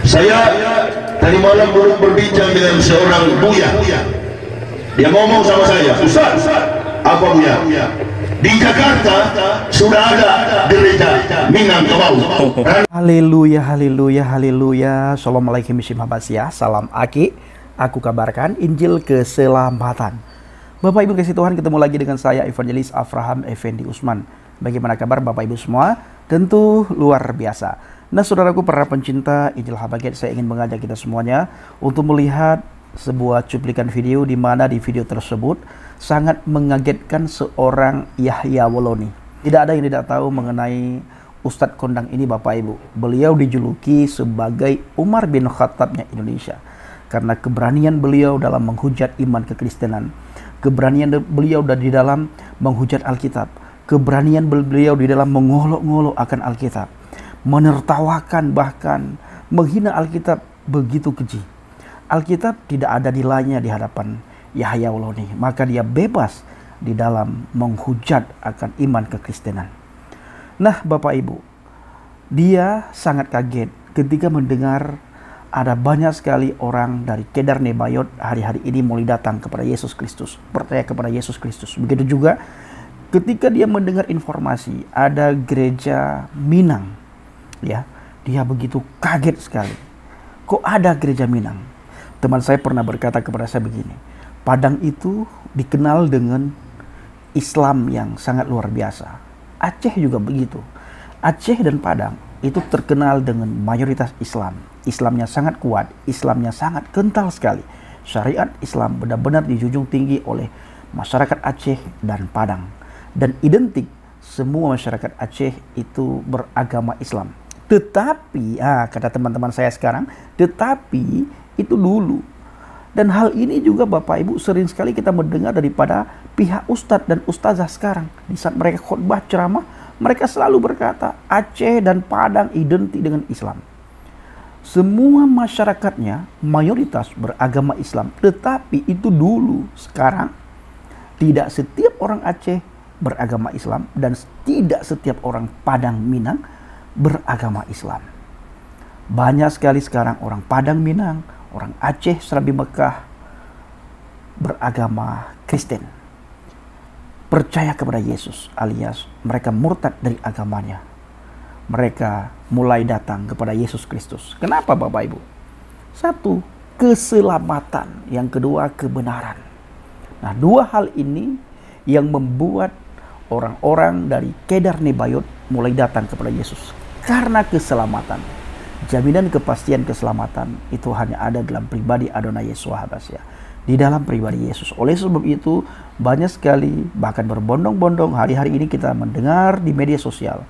Saya tadi malam baru berbincang dengan seorang buya. Dia ngomong sama saya, Ustaz, apa buya? Di Jakarta sudah ada gereja Minangkabau. Haleluya, haleluya, haleluya. Assalamualaikum warahmatullahi wabarakatuh. Salam Aki. Aku kabarkan Injil keselamatan. Bapak Ibu kasih Tuhan, ketemu lagi dengan saya Evangelis Avraham Effendi Usman. Bagaimana kabar Bapak Ibu semua? Tentu luar biasa. Nah, saudaraku para pencinta Injil Habagat, saya ingin mengajak kita semuanya untuk melihat sebuah cuplikan video di mana di video tersebut sangat mengagetkan seorang Yahya Woloni. Tidak ada yang tidak tahu mengenai Ustadz Kondang ini Bapak Ibu. Beliau dijuluki sebagai Umar bin Khattabnya Indonesia karena keberanian beliau dalam menghujat iman kekristenan, keberanian beliau di dalam menghujat Alkitab, keberanian beliau di dalam mengolok-ngolok akan Alkitab, menertawakan bahkan menghina Alkitab begitu keji. Alkitab tidak ada nilainya di hadapan Yahya Woloni, maka dia bebas di dalam menghujat akan iman kekristenan. Nah Bapak Ibu, dia sangat kaget ketika mendengar ada banyak sekali orang dari Kedar Nebayot hari-hari ini mulai datang kepada Yesus Kristus, percaya kepada Yesus Kristus. Begitu juga ketika dia mendengar informasi ada gereja Minang, ya, dia begitu kaget sekali. Kok ada gereja Minang? Teman saya pernah berkata kepada saya begini, Padang itu dikenal dengan Islam yang sangat luar biasa. Aceh juga begitu. Aceh dan Padang itu terkenal dengan mayoritas Islam. Islamnya sangat kuat, Islamnya sangat kental sekali. Syariat Islam benar-benar dijunjung tinggi oleh masyarakat Aceh dan Padang. Dan identik semua masyarakat Aceh itu beragama Islam. Tetapi, kata teman-teman saya sekarang, tetapi itu dulu. Dan hal ini juga Bapak Ibu sering sekali kita mendengar daripada pihak ustadz dan ustazah sekarang. Di saat mereka khutbah ceramah, mereka selalu berkata Aceh dan Padang identik dengan Islam. Semua masyarakatnya mayoritas beragama Islam. Tetapi itu dulu. Sekarang tidak setiap orang Aceh beragama Islam dan tidak setiap orang Padang Minang beragama Islam. Banyak sekali sekarang orang Padang Minang, orang Aceh Serabi Mekah beragama Kristen, percaya kepada Yesus, alias mereka murtad dari agamanya. Mereka mulai datang kepada Yesus Kristus. Kenapa Bapak Ibu? Satu, keselamatan. Yang kedua, kebenaran. Nah, dua hal ini yang membuat orang-orang dari Kedar Nebayot mulai datang kepada Yesus. Karena keselamatan. Jaminan kepastian keselamatan itu hanya ada dalam pribadi Adonai Yesus Habasya, di dalam pribadi Yesus. Oleh sebab itu banyak sekali, bahkan berbondong-bondong hari-hari ini kita mendengar di media sosial,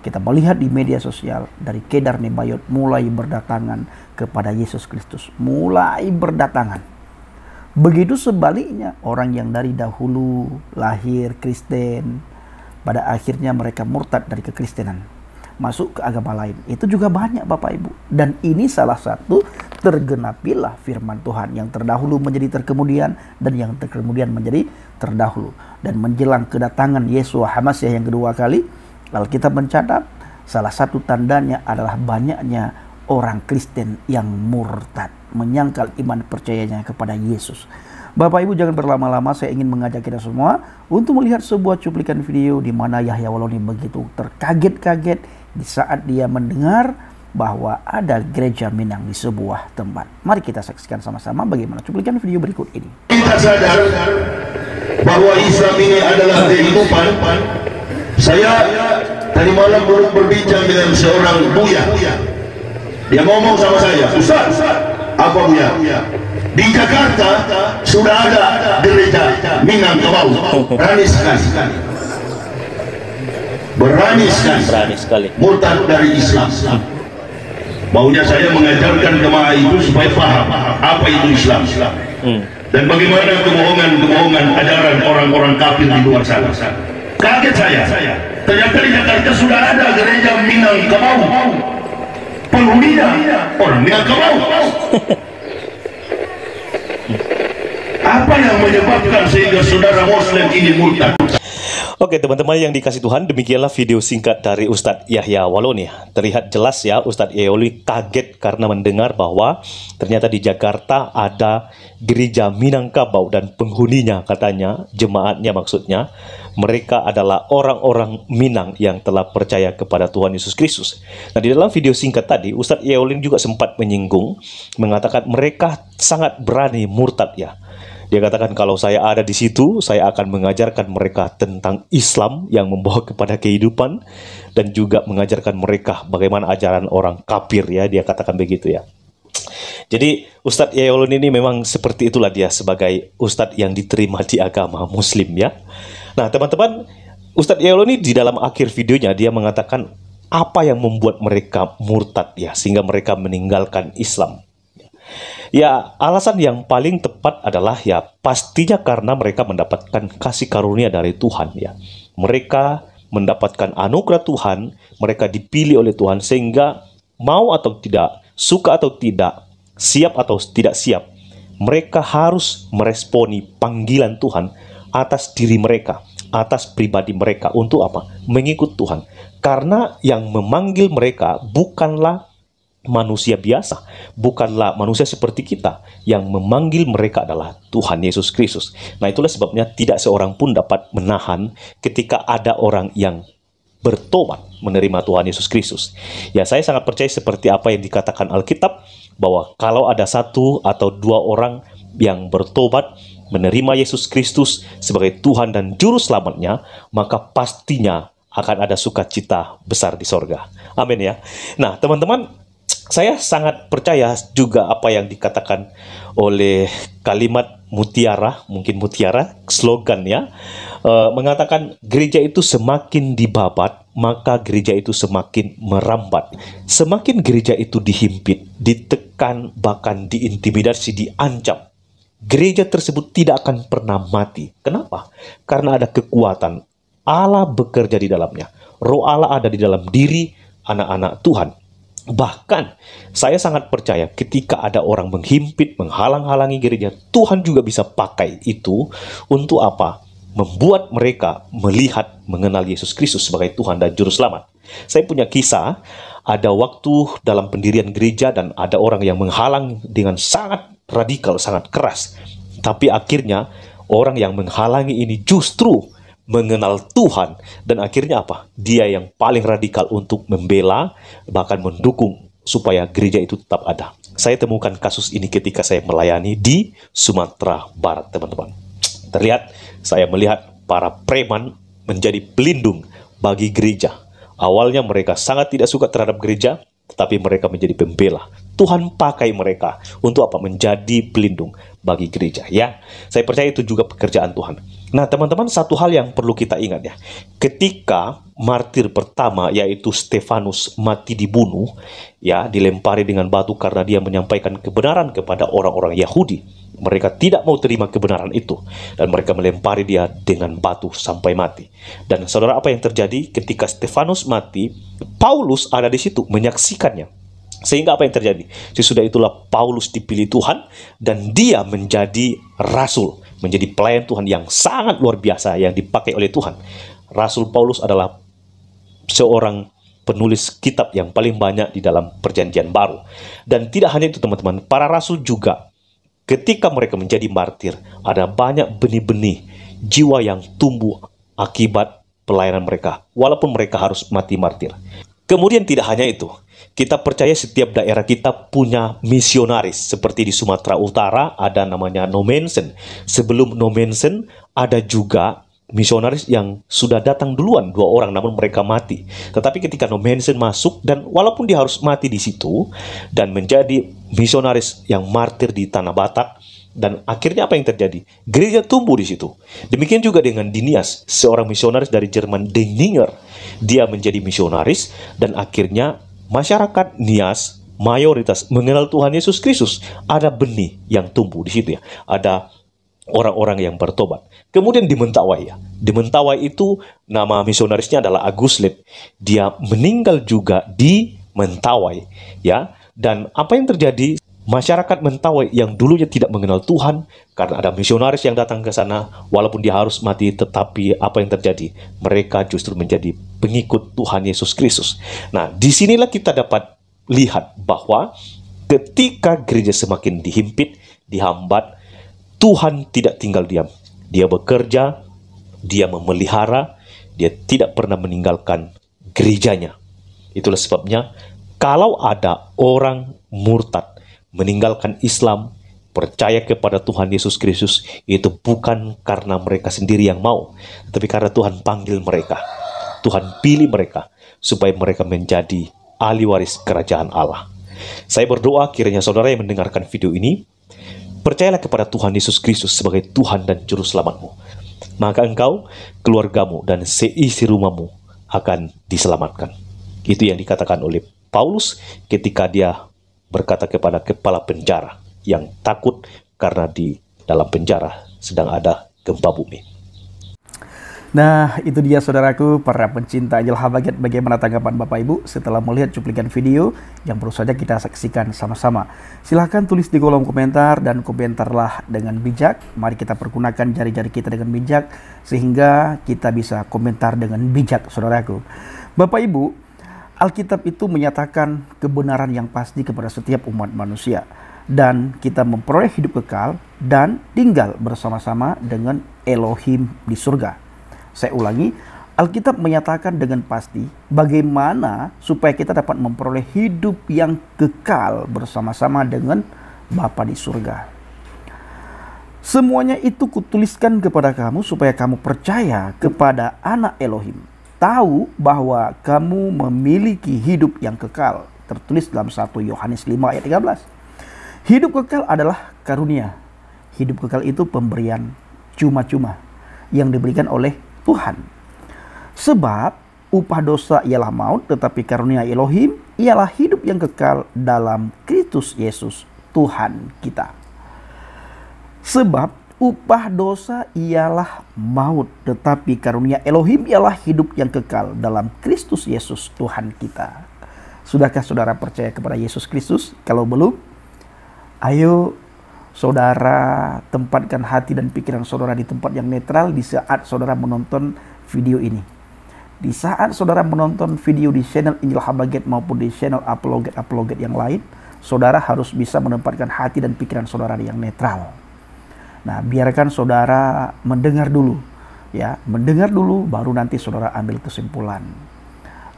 kita melihat di media sosial dari Kedar Nebayot mulai berdatangan kepada Yesus Kristus, mulai berdatangan. Begitu sebaliknya, orang yang dari dahulu lahir Kristen, pada akhirnya mereka murtad dari kekristenan, masuk ke agama lain. Itu juga banyak Bapak Ibu. Dan ini salah satu tergenapilah firman Tuhan, yang terdahulu menjadi terkemudian dan yang terkemudian menjadi terdahulu. Dan menjelang kedatangan Yesua Hamasyah yang kedua kali, Alkitab mencatat salah satu tandanya adalah banyaknya orang Kristen yang murtad, menyangkal iman percayanya kepada Yesus. Bapak Ibu jangan berlama-lama, saya ingin mengajak kita semua untuk melihat sebuah cuplikan video di mana Yahya Woloni begitu terkaget-kaget di saat dia mendengar bahwa ada gereja Minang di sebuah tempat. Mari kita saksikan sama-sama bagaimana cuplikan video berikut ini. Kita sadar bahwa Islam ini adalah kehidupan. Saya tadi malam baru berbincang dengan seorang buya. Dia ngomong sama saya, Ustaz, apa buya? Di Jakarta sudah ada gereja Minangkabau. Berani sekali. Berani sekali. Murtad dari Islam. Maunya saya mengajarkan jemaah itu supaya paham apa itu Islam. Dan bagaimana kebohongan ajaran orang-orang kafir di luar sana. Kaget saya. Ternyata di Jakarta sudah ada gereja Minangkabau. Penghuninya orang Minangkabau. Apa yang menyebabkan sehingga saudara Muslim ini murtad? Oke teman-teman yang dikasih Tuhan, demikianlah video singkat dari Ustadz Yahya Waloni. Terlihat jelas ya, Ustadz Yahya Waloni kaget karena mendengar bahwa ternyata di Jakarta ada gereja Minangkabau dan penghuninya, katanya, jemaatnya maksudnya, mereka adalah orang-orang Minang yang telah percaya kepada Tuhan Yesus Kristus. Nah, di dalam video singkat tadi, Ustadz Yahya Waloni juga sempat menyinggung, mengatakan mereka sangat berani murtad ya. Dia katakan kalau saya ada di situ, saya akan mengajarkan mereka tentang Islam yang membawa kepada kehidupan dan juga mengajarkan mereka bagaimana ajaran orang kafir ya, dia katakan begitu ya. Jadi Ustadz Yahya Waloni ini memang seperti itulah dia sebagai Ustadz yang diterima di agama Muslim ya. Nah teman-teman, Ustadz Yahya Waloni di dalam akhir videonya dia mengatakan apa yang membuat mereka murtad ya, sehingga mereka meninggalkan Islam. Ya, alasan yang paling tepat adalah ya pastinya karena mereka mendapatkan kasih karunia dari Tuhan ya. Mereka mendapatkan anugerah Tuhan, mereka dipilih oleh Tuhan sehingga mau atau tidak, suka atau tidak, siap atau tidak siap, mereka harus meresponi panggilan Tuhan atas diri mereka, atas pribadi mereka untuk apa? Mengikut Tuhan. Karena yang memanggil mereka bukanlah manusia biasa, bukanlah manusia seperti kita. Yang memanggil mereka adalah Tuhan Yesus Kristus. Nah itulah sebabnya tidak seorang pun dapat menahan ketika ada orang yang bertobat menerima Tuhan Yesus Kristus. Ya saya sangat percaya seperti apa yang dikatakan Alkitab, bahwa kalau ada satu atau dua orang yang bertobat menerima Yesus Kristus sebagai Tuhan dan Juru Selamatnya, maka pastinya akan ada sukacita besar di sorga. Amin ya. Nah teman-teman, saya sangat percaya juga apa yang dikatakan oleh kalimat mutiara, mungkin mutiara, slogan ya, mengatakan gereja itu semakin dibabat, maka gereja itu semakin merambat. Semakin gereja itu dihimpit, ditekan, bahkan diintimidasi, diancam, gereja tersebut tidak akan pernah mati. Kenapa? Karena ada kekuatan Allah bekerja di dalamnya. Roh Allah ada di dalam diri anak-anak Tuhan. Bahkan saya sangat percaya ketika ada orang menghimpit, menghalang-halangi gereja, Tuhan juga bisa pakai itu untuk apa? Membuat mereka melihat, mengenal Yesus Kristus sebagai Tuhan dan Juru Selamat. Saya punya kisah, ada waktu dalam pendirian gereja dan ada orang yang menghalang dengan sangat radikal, sangat keras. Tapi akhirnya orang yang menghalangi ini justru mengenal Tuhan, dan akhirnya apa? Dia yang paling radikal untuk membela, bahkan mendukung supaya gereja itu tetap ada. Saya temukan kasus ini ketika saya melayani di Sumatera Barat, teman-teman. Terlihat, saya melihat para preman menjadi pelindung bagi gereja. Awalnya mereka sangat tidak suka terhadap gereja, tetapi mereka menjadi pembela. Tuhan pakai mereka untuk apa? Menjadi pelindung bagi gereja. Ya, saya percaya itu juga pekerjaan Tuhan. Nah, teman-teman, satu hal yang perlu kita ingat ya. Ketika martir pertama yaitu Stefanus mati dibunuh, ya, dilempari dengan batu karena dia menyampaikan kebenaran kepada orang-orang Yahudi. Mereka tidak mau terima kebenaran itu dan mereka melempari dia dengan batu sampai mati. Dan saudara, apa yang terjadi ketika Stefanus mati? Paulus ada di situ menyaksikannya. Sehingga apa yang terjadi? Sesudah itulah Paulus dipilih Tuhan dan dia menjadi rasul, menjadi pelayan Tuhan yang sangat luar biasa yang dipakai oleh Tuhan. Rasul Paulus adalah seorang penulis kitab yang paling banyak di dalam Perjanjian Baru. Dan tidak hanya itu, teman-teman, para rasul juga ketika mereka menjadi martir, ada banyak benih-benih jiwa yang tumbuh akibat pelayanan mereka, walaupun mereka harus mati martir. Kemudian tidak hanya itu, kita percaya setiap daerah kita punya misionaris. Seperti di Sumatera Utara ada namanya Nomensen. Sebelum Nomensen ada juga misionaris yang sudah datang duluan, 2 orang, namun mereka mati. Tetapi ketika Nomensen masuk, dan walaupun dia harus mati di situ dan menjadi misionaris yang martir di Tanah Batak, dan akhirnya apa yang terjadi? Gereja tumbuh di situ. Demikian juga dengan Dinias, seorang misionaris dari Jerman, Denninger. Dia menjadi misionaris dan akhirnya masyarakat Nias mayoritas mengenal Tuhan Yesus Kristus. Ada benih yang tumbuh di situ ya. Ada orang-orang yang bertobat. Kemudian di Mentawai ya. Di Mentawai itu nama misionarisnya adalah Agus Lep. Dia meninggal juga di Mentawai ya. Dan apa yang terjadi? masyarakat Mentawai yang dulunya tidak mengenal Tuhan, karena ada misionaris yang datang ke sana, walaupun dia harus mati, tetapi apa yang terjadi? Mereka justru menjadi pengikut Tuhan Yesus Kristus. Nah, disinilah kita dapat lihat bahwa ketika gereja semakin dihimpit, dihambat, Tuhan tidak tinggal diam. Dia bekerja, dia memelihara, dia tidak pernah meninggalkan gerejanya. Itulah sebabnya, kalau ada orang murtad, meninggalkan Islam, percaya kepada Tuhan Yesus Kristus, itu bukan karena mereka sendiri yang mau, tapi karena Tuhan panggil mereka. Tuhan pilih mereka, supaya mereka menjadi ahli waris kerajaan Allah. Saya berdoa kiranya saudara yang mendengarkan video ini, percayalah kepada Tuhan Yesus Kristus sebagai Tuhan dan Juru Selamatmu. Maka engkau, keluargamu, dan seisi rumahmu akan diselamatkan. Itu yang dikatakan oleh Paulus ketika dia berkata kepada kepala penjara yang takut karena di dalam penjara sedang ada gempa bumi. Nah, itu dia saudaraku, para pencinta Injil Habagat, bagaimana tanggapan Bapak Ibu setelah melihat cuplikan video yang baru saja kita saksikan sama-sama. Silahkan tulis di kolom komentar dan komentarlah dengan bijak. Mari kita pergunakan jari-jari kita dengan bijak sehingga kita bisa komentar dengan bijak, saudaraku. Bapak Ibu, Alkitab itu menyatakan kebenaran yang pasti kepada setiap umat manusia. Dan kita memperoleh hidup kekal dan tinggal bersama-sama dengan Elohim di surga. Saya ulangi, Alkitab menyatakan dengan pasti bagaimana supaya kita dapat memperoleh hidup yang kekal bersama-sama dengan Bapa di surga. Semuanya itu kutuliskan kepada kamu supaya kamu percaya kepada Anak Elohim. Tahu bahwa kamu memiliki hidup yang kekal. Tertulis dalam 1 Yohanes 5 ayat 13. Hidup kekal adalah karunia. Hidup kekal itu pemberian cuma-cuma yang diberikan oleh Tuhan. Sebab upah dosa ialah maut, tetapi karunia Elohim ialah hidup yang kekal dalam Kristus Yesus Tuhan kita. Sebab upah dosa ialah maut, tetapi karunia Elohim ialah hidup yang kekal dalam Kristus Yesus Tuhan kita. Sudahkah saudara percaya kepada Yesus Kristus? Kalau belum, ayo saudara tempatkan hati dan pikiran saudara di tempat yang netral di saat saudara menonton video ini. Di saat saudara menonton video di channel Injil Habagat maupun di channel apologet yang lain, saudara harus bisa menempatkan hati dan pikiran saudara yang netral. Nah, biarkan saudara mendengar dulu, ya, mendengar dulu, baru nanti saudara ambil kesimpulan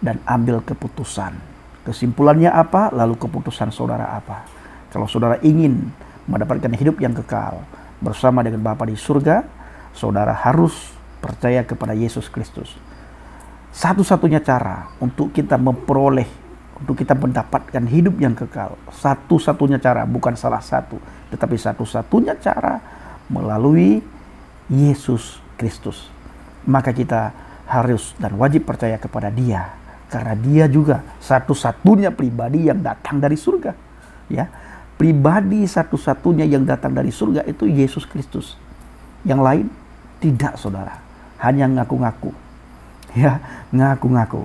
dan ambil keputusan. Kesimpulannya apa, lalu keputusan saudara apa. Kalau saudara ingin mendapatkan hidup yang kekal bersama dengan Bapa di surga, saudara harus percaya kepada Yesus Kristus. Satu-satunya cara untuk kita memperoleh, untuk kita mendapatkan hidup yang kekal, satu-satunya cara, bukan salah satu, tetapi satu-satunya cara melalui Yesus Kristus. Maka kita harus dan wajib percaya kepada Dia, karena Dia juga satu-satunya pribadi yang datang dari surga. Ya, pribadi satu-satunya yang datang dari surga itu Yesus Kristus. Yang lain tidak, saudara. Hanya ngaku-ngaku. Ya, ngaku-ngaku.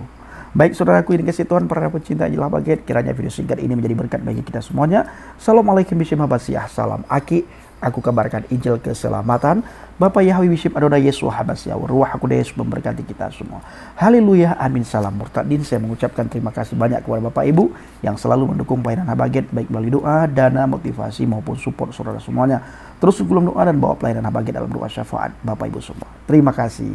Baik saudaraku, ini kasih Tuhan para pencinta Injil Habagat, kiranya video singkat ini menjadi berkat bagi kita semuanya. Assalamualaikum warahmatullahi wabarakatuh. Salam Aki. Aku kabarkan Injil keselamatan. Bapak Yahweh Bishop Adonai Yesus Habasya, Ruach HaKodesh memberkati kita semua. Haleluya, amin, salam murtadin. Saya mengucapkan terima kasih banyak kepada Bapak Ibu yang selalu mendukung pelayanan Habagat, baik melalui doa, dana, motivasi maupun support saudara semuanya. Terus sebelum doa dan bawa pelayanan Habagat dalam doa syafaat Bapak Ibu semua. Terima kasih.